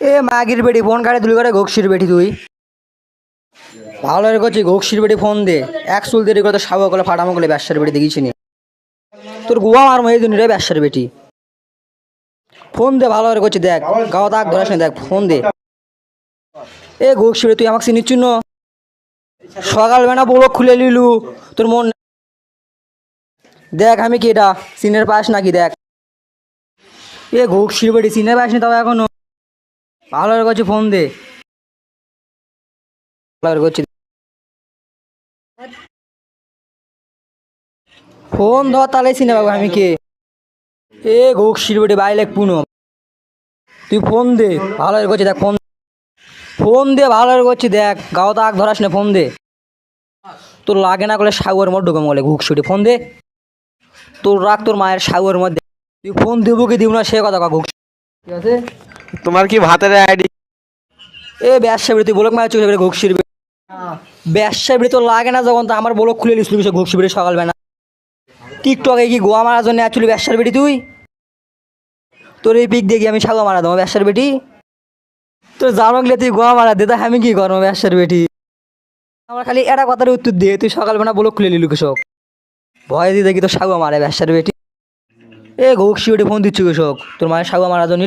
এ মাগির বেটি phone কাটে তুলি করে ঘোকসির বেটি তুই ভালো রে করছি ঘোকসির বেটি ফোন দে এক চুল দেরি করে সাবু করে ফাটামো করে ব্যবসার বেটি দেখিস নি তোর গুয়া মার এই দিন রে ব্যবসার বেটি ফোন দে ভালো করে করছি দেখ গাও তাক ধরাস না দেখ ফোন দে এ ঘোকসি বেটি তুই আমাকে চিনিস ন সকালবেলা বলো খুলে নিলু তোর মন দেখ আমি কি এটা সিনের পাস নাকি দেখ এ ঘোকসির বেটি সিনের পাস নি তাও এখনো ভালো করে করছি ফোন দে ভালো করে করছি ফোন ধর তাহলে চিনে পাবো আমি কে এ ঘোকসির বেটি বাইলেক পুনো তুই ফোন দে ভালো করে করছি দেখ ফোন ফোন দে ভালো করে করছি দেখ গাও তাক ধরাস না ফোন দে তোর লাগে না করলে সাগুয়ার মধ্যে ঢুকে বলে ঘুকসুটি ফোন দে তোর রাখ তোর মায়ের সাগুয়ার মধ্যে তুই ফোন দেবো কি দিব না সে কথা ঘুকস ঠিক আছে তোমার কি ভাতের আইডি? এ ব্যবসা বেড়ে তুই বলক মায়ের চোখে বেড়ে ঘুকসির ব্যবসা বেড়ে তোর লাগে না যখন তো আমার বলক খুলে নিস সে ঘুকসি বেড়ে সকালবেলা টিকটকে কি গোয়া মারার জন্য অ্যাকচুয়ালি ব্যবসার বেটি তুই তোর এই পিক দেখি আমি সাগা মারা দেবো ব্যবসার বেটি তোর জানকলে তুই গোয়া মারা দে তা আমি কি করবো ব্যবসার বেটি আমার খালি এটা কথার উত্তর দিয়ে তুই সকালবেলা বলো খুলে নিলু কৃষক ভয় দিয়ে দেখি তোর সাগা মারে ব্যবসার বেটি এ ঘুকসি বেটি ফোন দিচ্ছি কৃষক তোর মায়ের সাগা মারা জন্য